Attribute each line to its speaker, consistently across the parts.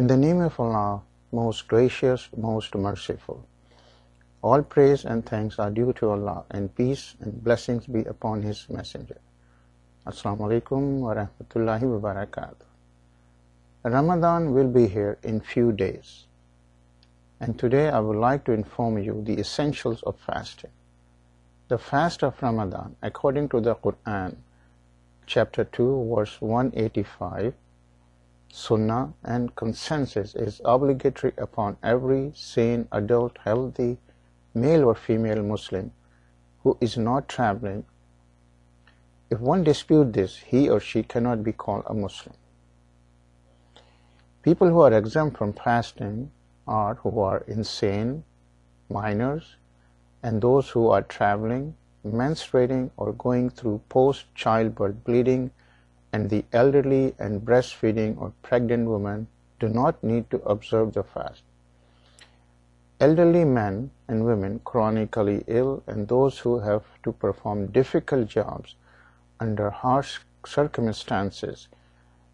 Speaker 1: In the name of Allah, most gracious, most merciful. All praise and thanks are due to Allah, and peace and blessings be upon His Messenger. Assalamu alaikum wa rahmatullahi wa barakatuh. Ramadan will be here in few days, and today I would like to inform you the essentials of fasting. The fast of Ramadan, according to the Quran, chapter 2, verse 185, Sunnah and consensus, is obligatory upon every sane, adult, healthy, male or female Muslim who is not traveling. If one disputes this, he or she cannot be called a Muslim. People who are exempt from fasting are who are insane, minors, and those who are traveling, menstruating, or going through post-childbirth bleeding, and the elderly and breastfeeding or pregnant women do not need to observe the fast. Elderly men and women chronically ill and those who have to perform difficult jobs under harsh circumstances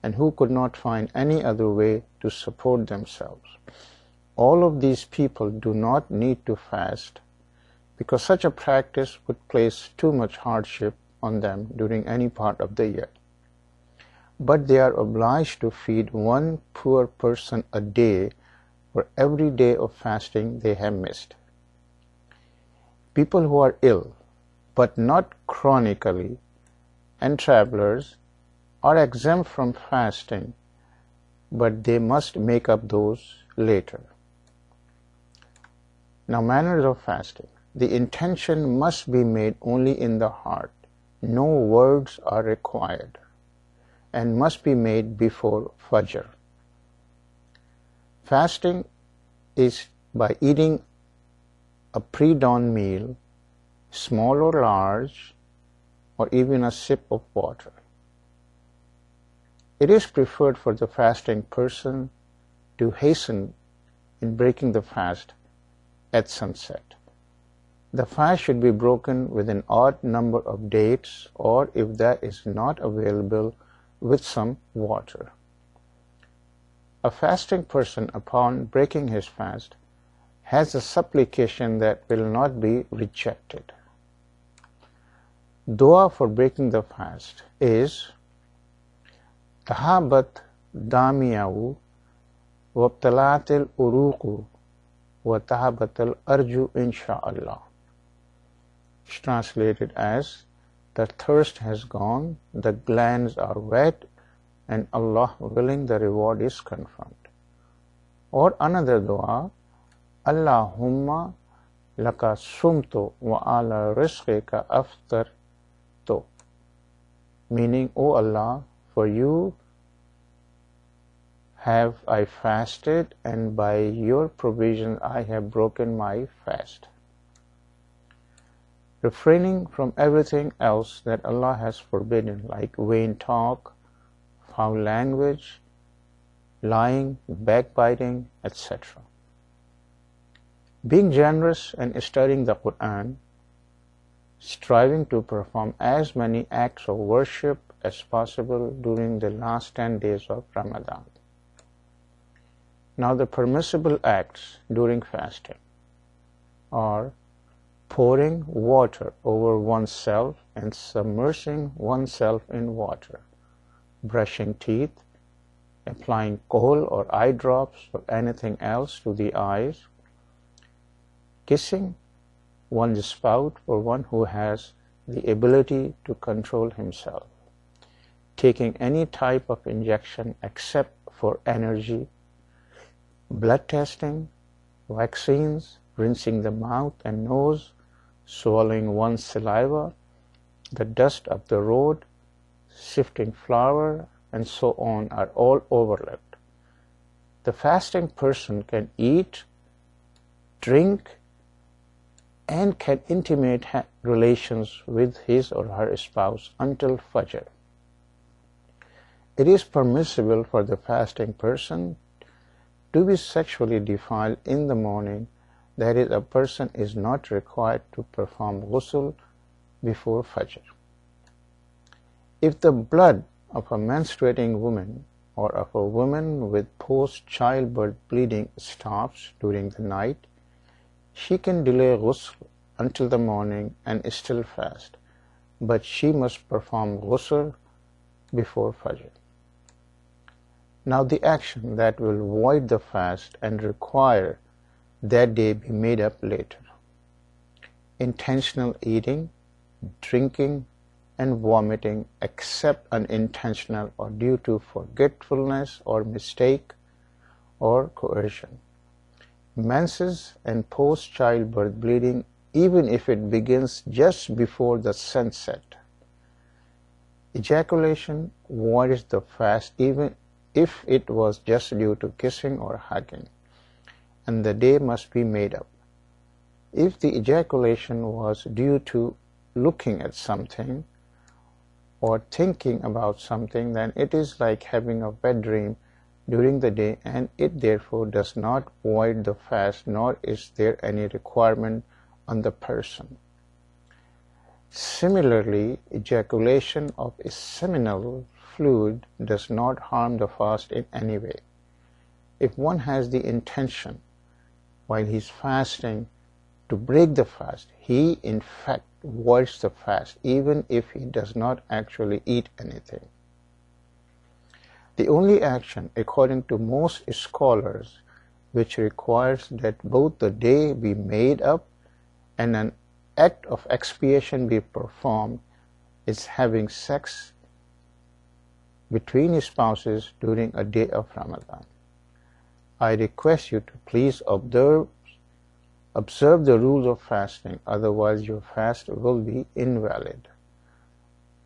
Speaker 1: and who could not find any other way to support themselves. All of these people do not need to fast because such a practice would place too much hardship on them during any part of the year. But they are obliged to feed one poor person a day for every day of fasting they have missed. People who are ill, but not chronically, and travelers are exempt from fasting, but they must make up those later. Now, manners of fasting. The intention must be made only in the heart. No words are required, and must be made before Fajr. Fasting is by eating a pre-dawn meal, small or large, or even a sip of water. It is preferred for the fasting person to hasten in breaking the fast at sunset. The fast should be broken with an odd number of dates, or if that is not available, with some water. A fasting person, upon breaking his fast, has a supplication that will not be rejected. Dua for breaking the fast is Tahabat Damiyahu Wabtalatil Uruqu wa Tahabatil Arju Insha'Allah. It's translated as, the thirst has gone, the glands are wet, and Allah willing the reward is confirmed. Or another dua, Allahumma laka sumtu wa ala rizqika aftartu, meaning, O Allah, for you have I fasted, and by your provision I have broken my fast. Refraining from everything else that Allah has forbidden, like vain talk, foul language, lying, backbiting, etc. Being generous and studying the Quran, striving to perform as many acts of worship as possible during the last 10 days of Ramadan. Now, the permissible acts during fasting are pouring water over oneself and submersing oneself in water, brushing teeth, applying kohl or eye drops or anything else to the eyes, kissing one's spouse or one who has the ability to control himself, taking any type of injection except for energy, blood testing, vaccines, rinsing the mouth and nose, swallowing one's saliva, the dust of the road, sifting flour, and so on are all overlooked. The fasting person can eat, drink, and can intimate relations with his or her spouse until Fajr. It is permissible for the fasting person to be sexually defiled in the morning, that is, a person is not required to perform ghusl before Fajr. If the blood of a menstruating woman or if a woman with post-childbirth bleeding stops during the night, she can delay ghusl until the morning and still fast, but she must perform ghusl before Fajr. Now the action that will void the fast and require that day be made up later: intentional eating, drinking, and vomiting except unintentional or due to forgetfulness or mistake or coercion. Menses and post-childbirth bleeding, even if it begins just before the sunset. Ejaculation voids the fast even if it was just due to kissing or hugging, and the day must be made up. If the ejaculation was due to looking at something or thinking about something, then it is like having a wet dream during the day, and it therefore does not void the fast, nor is there any requirement on the person. Similarly, ejaculation of a seminal fluid does not harm the fast in any way. If one has the intention while he is fasting to break the fast, he in fact voids the fast even if he does not actually eat anything. The only action, according to most scholars, which requires that both the day be made up and an act of expiation be performed, is having sex between spouses during a day of Ramadan. I request you to please observe the rules of fasting, otherwise your fast will be invalid.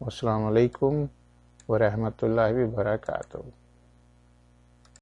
Speaker 1: Wassalamu alaikum wa rahmatullahi wa barakatuh.